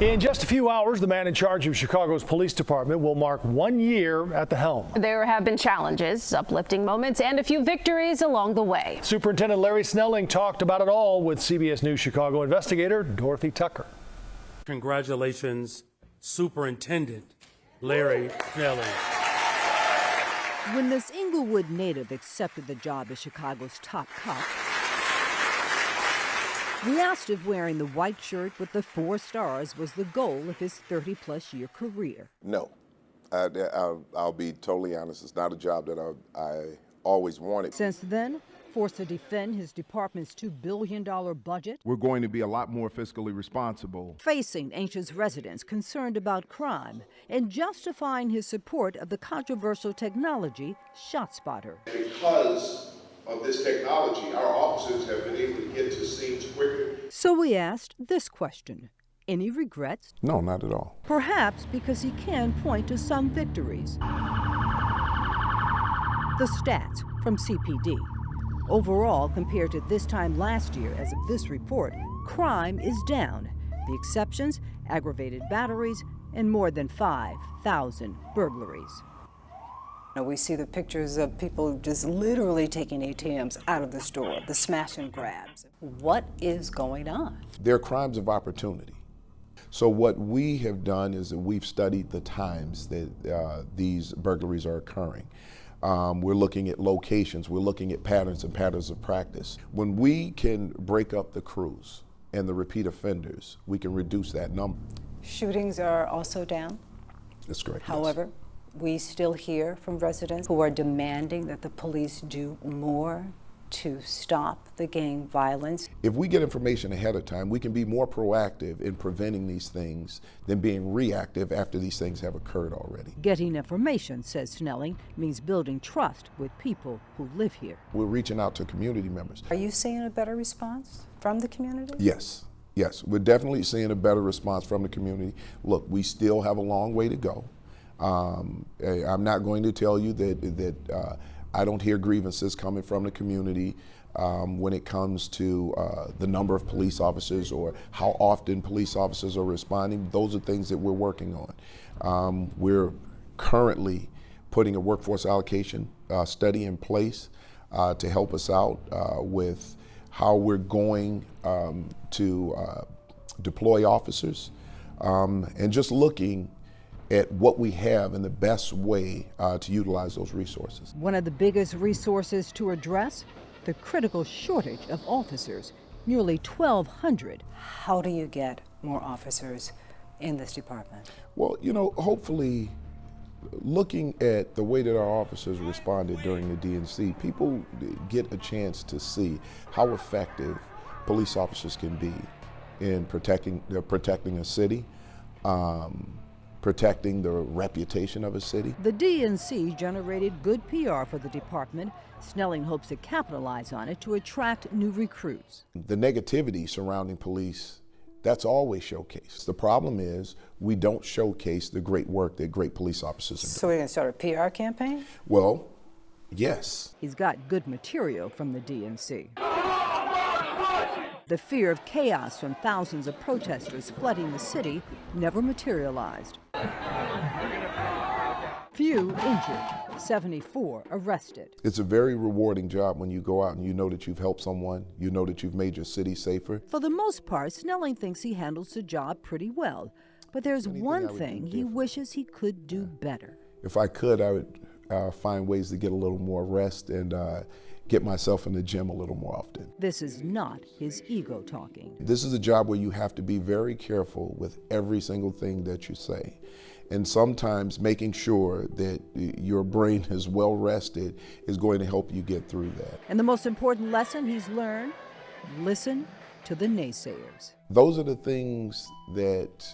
In just a few hours, the man in charge of Chicago's police department will mark 1 year at the helm. There have been challenges, uplifting moments, and a few victories along the way. Superintendent Larry Snelling talked about it all with CBS News Chicago investigator Dorothy Tucker. Congratulations, Superintendent Larry Snelling. When this Inglewood native accepted the job as Chicago's top cop, we asked if wearing the white shirt with the 4 stars was the goal of his 30-plus year career. No. I'll be totally honest. It's not a job that I always wanted. Since then, forced to defend his department's $2 billion budget. We're going to be a lot more fiscally responsible. Facing anxious residents concerned about crime and justifying his support of the controversial technology ShotSpotter. Because of this technology, our officers have been able to get to scenes quicker. So we asked this question. Any regrets? No, not at all. Perhaps because he can point to some victories. The stats from CPD. Overall, compared to this time last year, as of this report, crime is down. The exceptions, aggravated batteries, and more than 5,000 burglaries. We see the pictures of people just literally taking ATMs out of the store, the smash and grabs. What is going on? They're crimes of opportunity. So what we have done is that we've studied the times that these burglaries are occurring. We're looking at locations, we're looking at patterns and patterns of practice. When we can break up the crews and the repeat offenders, we can reduce that number. Shootings are also down. That's correct. However, yes. We still hear from residents who are demanding that the police do more to stop the gang violence. If we get information ahead of time, we can be more proactive in preventing these things than being reactive after these things have occurred already. Getting information, says Snelling, means building trust with people who live here. We're reaching out to community members. Are you seeing a better response from the community? Yes. Yes, we're definitely seeing a better response from the community. Look, we still have a long way to go. I'm not going to tell you that I don't hear grievances coming from the community when it comes to the number of police officers or how often police officers are responding. Those are things that we're working on. We're currently putting a workforce allocation study in place to help us out with how we're going to deploy officers and just looking at what we have and the best way to utilize those resources. One of the biggest resources to address, the critical shortage of officers, nearly 1,200. How do you get more officers in this department? Well, you know, hopefully, looking at the way that our officers responded during the DNC, people get a chance to see how effective police officers can be in protecting a city, protecting the reputation of a city. The DNC generated good PR for the department. Snelling hopes to capitalize on it to attract new recruits. The negativity surrounding police, that's always showcased. The problem is we don't showcase the great work that great police officers are doing. So we're going to start a PR campaign? Well, yes. He's got good material from the DNC. The fear of chaos from thousands of protesters flooding the city never materialized. Few injured, 74 arrested. It's a very rewarding job when you go out and you know that you've helped someone, you know that you've made your city safer. For the most part, Snelling thinks he handles the job pretty well. But there's one thing he wishes he could do better. If I could, I would find ways to get a little more rest and get myself in the gym a little more often. This is not his ego talking. This is a job where you have to be very careful with every single thing that you say. And sometimes making sure that your brain is well rested is going to help you get through that. And the most important lesson he's learned, listen to the naysayers. Those are the things that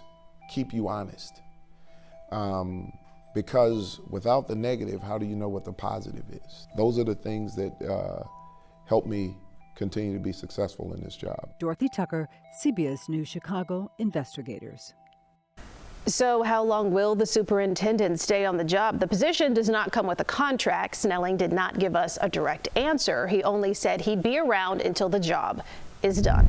keep you honest. Because without the negative, how do you know what the positive is? Those are the things that help me continue to be successful in this job. Dorothy Tucker, CBS News Chicago investigators. So how long will the superintendent stay on the job? The position does not come with a contract. Snelling did not give us a direct answer. He only said he'd be around until the job is done.